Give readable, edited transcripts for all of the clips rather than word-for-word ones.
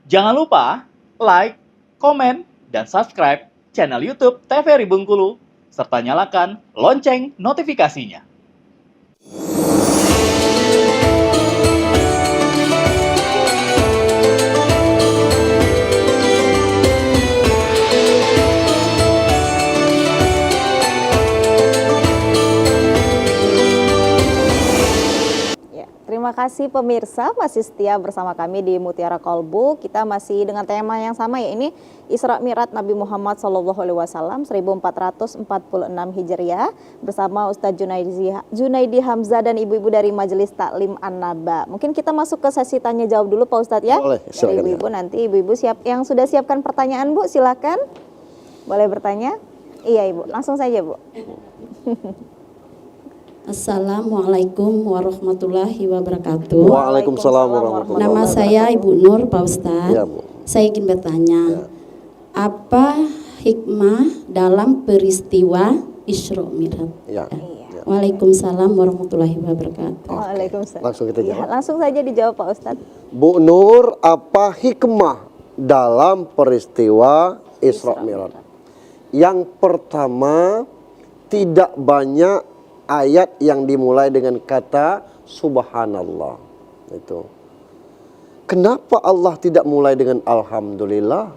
Jangan lupa like, komen, dan subscribe channel YouTube TVRI Bengkulu, serta nyalakan lonceng notifikasinya. Terima kasih pemirsa masih setia bersama kami di Mutiara Kolbu. Kita masih dengan tema yang sama, ya ini Isra Mi'raj Nabi Muhammad SAW 1446 Hijriah bersama Ustadz Junaidi Hamzah dan ibu-ibu dari Majelis Taklim An-Naba. Mungkin kita masuk ke sesi tanya jawab dulu Pak Ustadz ya. Boleh, dari ibu-ibu nanti ibu-ibu yang sudah siapkan pertanyaan Bu, silakan. Boleh bertanya? Iya Ibu, langsung saja Bu. Assalamualaikum warahmatullahi wabarakatuh. Waalaikumsalam warahmatullahi Nama wabarakatuh. saya Ibu Nur, Pak Ustadz. Ya, Bu. Saya ingin bertanya, apa hikmah dalam peristiwa Isra Mi'raj? Ya. Waalaikumsalam warahmatullahi wabarakatuh. Waalaikumsalam. Langsung kita jawab. Ya, langsung saja dijawab Pak Ustadz. Bu Nur, apa hikmah dalam peristiwa Isra Mi'raj? Yang pertama, tidak banyak ayat yang dimulai dengan kata subhanallah. Itu. Kenapa Allah tidak mulai dengan alhamdulillah?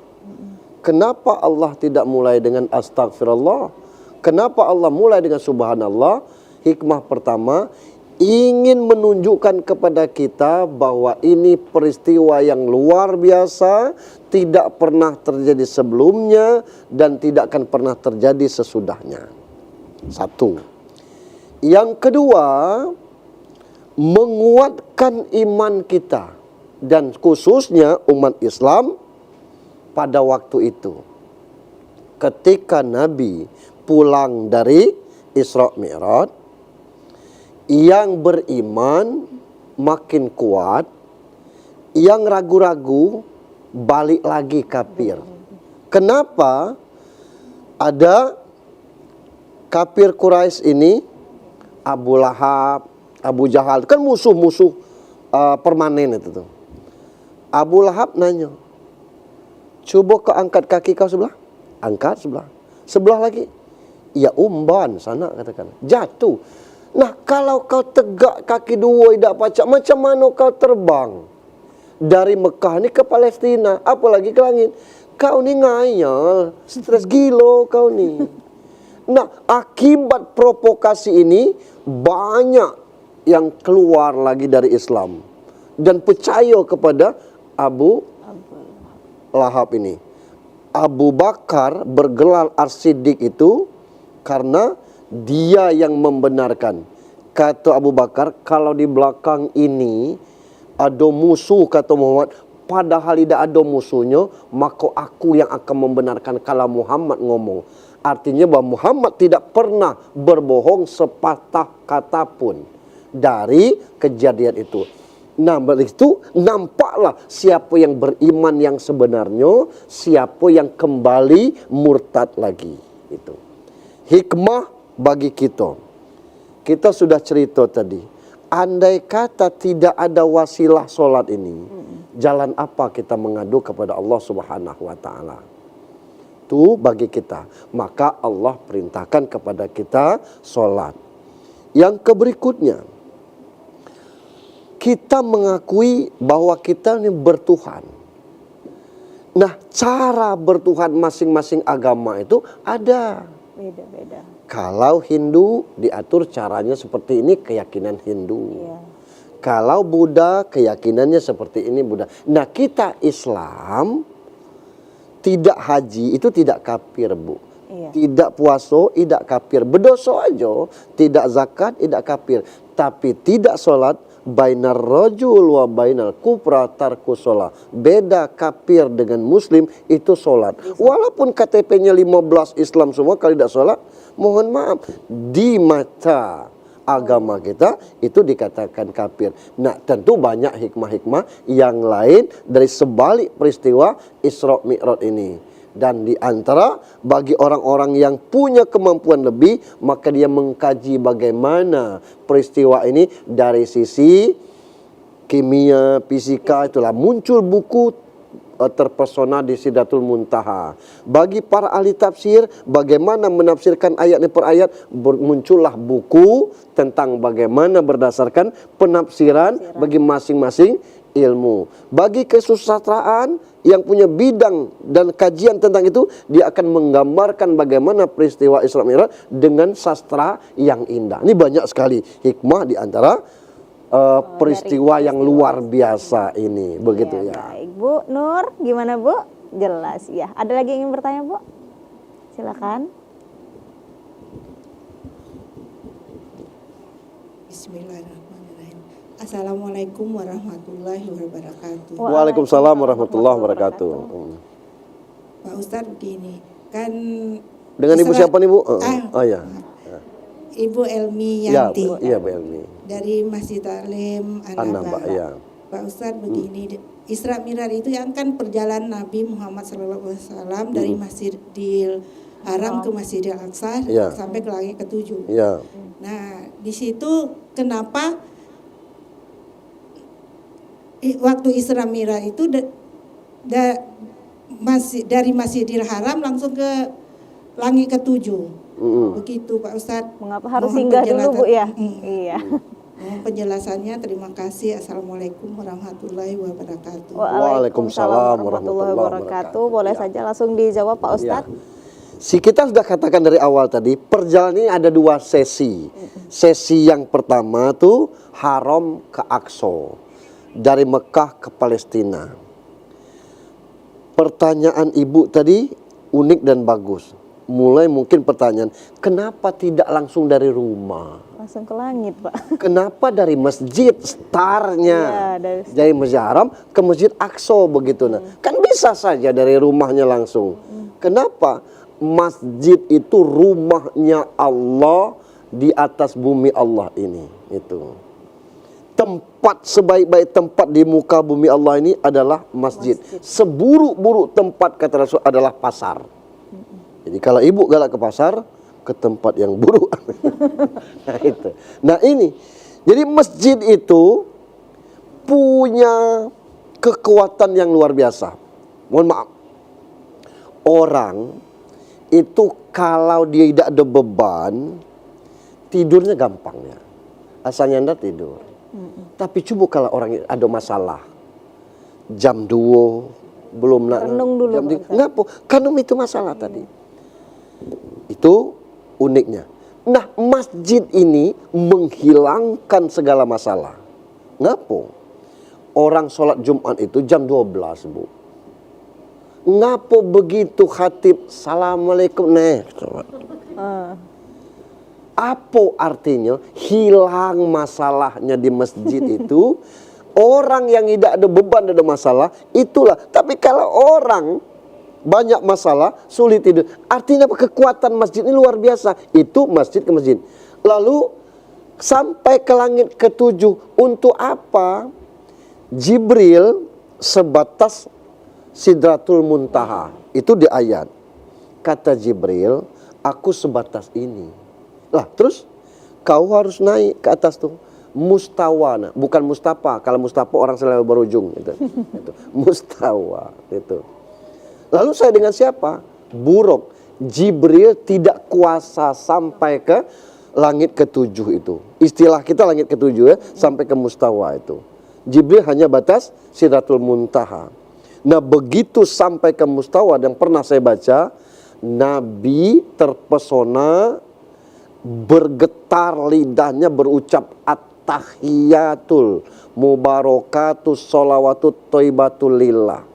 Kenapa Allah tidak mulai dengan astagfirullah? Kenapa Allah mulai dengan subhanallah? Hikmah pertama, ingin menunjukkan kepada kita bahwa ini peristiwa yang luar biasa, tidak pernah terjadi sebelumnya dan tidak akan pernah terjadi sesudahnya. Satu. Yang kedua, menguatkan iman kita dan khususnya umat Islam pada waktu itu. Ketika Nabi pulang dari Isra Mi'raj, yang beriman makin kuat, yang ragu-ragu balik lagi kafir. Kenapa? Ada kafir Quraisy ini, Abu Lahab, Abu Jahal, kan musuh-musuh permanen itu tuh. Abu Lahab nanya, coba kau angkat kaki kau sebelah, angkat sebelah, sebelah lagi, ya umban sana katakan, jatuh. Nah kalau kau tegak kaki dua tidak pacak, macam mana kau terbang dari Mekah ini ke Palestina, apalagi ke langit? Kau ni ngayal, stres gila kau ni. Nah, akibat provokasi ini banyak yang keluar lagi dari Islam dan percaya kepada Abu Lahab ini. Abu Bakar bergelar As-Siddiq itu karena dia yang membenarkan. Kata Abu Bakar, kalau di belakang ini ada musuh, kata Muhammad, padahal tidak ada musuhnya, maka aku yang akan membenarkan kalau Muhammad ngomong. Artinya bahwa Muhammad tidak pernah berbohong sepatah kata pun dari kejadian itu. Nah, itu nampaklah siapa yang beriman yang sebenarnya, siapa yang kembali murtad lagi. Itu hikmah bagi kita. Kita sudah cerita tadi, andai kata tidak ada wasilah solat ini, jalan apa kita mengadu kepada Allah Subhanahu wa Ta'ala? Itu bagi kita, maka Allah perintahkan kepada kita solat. Yang berikutnya, kita mengakui bahwa kita ini bertuhan. Nah, cara bertuhan masing-masing agama itu ada. Beda-beda. Kalau Hindu diatur caranya seperti ini, keyakinan Hindu. Iya. Kalau Buddha keyakinannya seperti ini Buddha. Nah, kita Islam tidak haji itu tidak kafir, Bu. Iya. Tidak puasa tidak kafir. Berdosa aja tidak zakat tidak kafir. Tapi tidak sholat, bainar rajul wa bainal kufra tarku sholat. Beda kafir dengan muslim itu sholat. Walaupun KTP-nya 15 Islam semua, kalau tidak sholat, mohon maaf, di mata agama kita itu dikatakan kafir. Nah, tentu banyak hikmah-hikmah yang lain dari sebalik peristiwa Isra Mi'raj ini. Dan di antara bagi orang-orang yang punya kemampuan lebih, maka dia mengkaji bagaimana peristiwa ini dari sisi kimia, fisika, itulah muncul buku terpesona di Sidratul Muntaha. Bagi para ahli tafsir, bagaimana menafsirkan ayat per ayat, muncullah buku tentang bagaimana berdasarkan penafsiran bagi masing-masing ilmu. Bagi kesusastraan yang punya bidang dan kajian tentang itu, dia akan menggambarkan bagaimana peristiwa Isra Mi'raj dengan sastra yang indah. Ini banyak sekali hikmah di antara peristiwa yang luar biasa ini, begitu ya. Baik, Bu Nur, gimana Bu? Jelas ya. Ada lagi yang ingin bertanya, Bu? Silakan. Bismillahirrahmanirrahim. Assalamualaikum warahmatullahi wabarakatuh. Waalaikumsalam warahmatullahi wabarakatuh. Pak Ustadz begini, kan Dengan Ibu siapa nih Bu? Oh ya. Ibu Elmi Ya, Yanti iya Bu Elmi. dari Masjid Taklim Anambas, Anambas. ya. Pak Ustadz begini, Isra Mi'raj itu yang kan perjalanan Nabi Muhammad SAW dari Masjidil Haram ke Masjidil Aqsa Ya. sampai ke langit ke-7. Ya. Nah, di situ kenapa waktu Isra Mi'raj itu dari Masjidil Haram langsung ke langit ke-7. Begitu Pak Ustadz. Mengapa harus Mohon singgah dulu Bu ya? penjelasan. Iya. Mohon penjelasannya, terima kasih. Assalamualaikum warahmatullahi wabarakatuh. Waalaikumsalam warahmatullahi wabarakatuh. Boleh Ya. saja langsung dijawab Pak Ustadz. Si kita sudah katakan dari awal tadi, perjalanan ini ada 2 sesi. Sesi yang pertama tuh Haram ke Aqsa, dari Mekah ke Palestina. Pertanyaan Ibu tadi unik dan bagus. Mulai mungkin pertanyaan, kenapa tidak langsung dari rumah? Langsung ke langit Pak. Kenapa dari masjid startnya? Ya, dari Masjid Haram ke Masjid Aqsa begitu. Nah, kan bisa saja dari rumahnya langsung. Kenapa? Masjid itu rumahnya Allah di atas bumi Allah ini. Itu. Tempat sebaik-baik tempat di muka bumi Allah ini adalah masjid. Seburuk-buruk tempat kata Rasul adalah pasar. Jadi kalau ibu galak ke pasar, ke tempat yang buruk. Nah itu. Nah ini, jadi masjid itu punya kekuatan yang luar biasa. Mohon maaf, orang itu kalau dia tidak ada beban, tidurnya gampang ya. Asalnya Anda tidur. Tapi coba kalau orang ada masalah, jam 2 belum nak renung dulu. ngapa? Karena itu masalah tadi. Itu uniknya. Nah, masjid ini menghilangkan segala masalah. Ngapa? Orang sholat Jumat itu jam 12, Bu. Ngapa begitu khatib Assalamualaikum Apa artinya? Hilang masalahnya di masjid itu. Orang yang tidak ada beban, tidak ada masalah, itulah. Tapi kalau orang banyak masalah, sulit tidur. Artinya apa? Kekuatan masjid ini luar biasa. Itu masjid ke masjid. Lalu sampai ke langit ke-7. Untuk apa? Jibril sebatas Sidratul Muntaha. Itu di ayat. Kata Jibril, aku sebatas ini. Lah terus kau harus naik ke atas tuh. Mustawa, bukan Mustafa. Kalau Mustafa orang selalu berujung. Itu. Mustawa. Itu. Lalu saya dengan siapa? Buruk. Jibril tidak kuasa sampai ke langit ke-7 itu. Istilah kita langit ke-7 ya, sampai ke Mustawa itu. Jibril hanya batas Sidratul Muntaha. Nah begitu sampai ke Mustawa, yang pernah saya baca, Nabi terpesona, bergetar lidahnya berucap at-tahiyatul mubarakatus sholawatut thayyibatul lillah.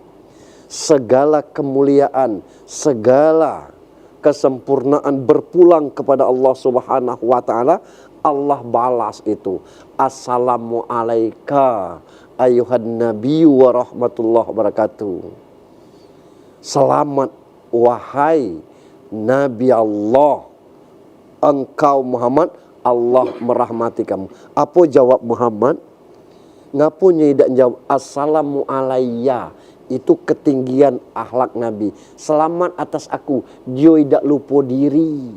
Segala kemuliaan, segala kesempurnaan berpulang kepada Allah Subhanahu wa taala. Allah balas itu. Assalamu alayka ayuhan nabiyyu wa rahmatullahi wabarakatuh. Selamat wahai Nabi Allah, engkau Muhammad, Allah merahmati kamu. Apa jawab Muhammad? Ngapunya tidak jawab assalamu alayya. Itu ketinggian akhlak Nabi. Selamat atas aku, dia tidak lupa diri.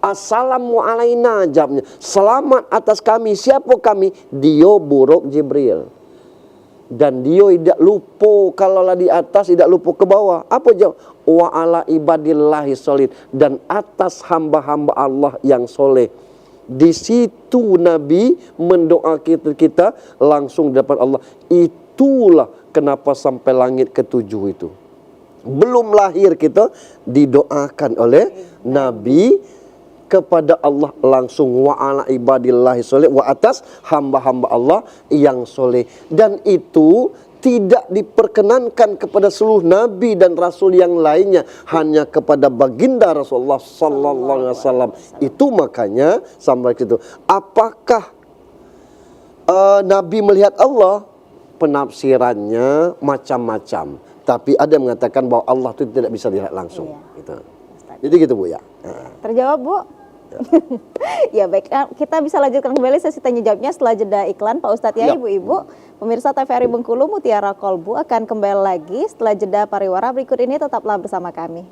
Assalamu alaina jawabnya. Selamat atas kami. Siapa kami? Dia buruk Jibril. Dan dia tidak lupa, kalaulah di atas tidak lupa ke bawah. Apa jawab? Wa ala ibadillahi solid. Dan atas hamba-hamba Allah yang soleh. Di situ Nabi mendoa kita langsung dapat Allah. Itulah kenapa sampai langit ketujuh itu. Belum lahir kita didoakan oleh Nabi kepada Allah langsung, wa ala ibadillahi soleh, wa atas hamba-hamba Allah yang soleh. Dan itu tidak diperkenankan kepada seluruh nabi dan rasul yang lainnya, hanya kepada baginda Rasulullah sallallahu alaihi wasallam. Itu makanya sampai situ. Apakah Nabi melihat Allah? Penafsirannya macam-macam. Tapi ada yang mengatakan bahwa Allah itu tidak bisa dilihat langsung. Gitu. Jadi gitu Bu ya. Terjawab Bu? Ya baik, kita bisa lanjutkan kembali sesi tanya jawabnya setelah jeda iklan Pak Ustadz ya, Ibu-ibu. Pemirsa TVRI Bengkulu Mutiara Kolbu akan kembali lagi setelah jeda pariwara berikut ini, tetaplah bersama kami.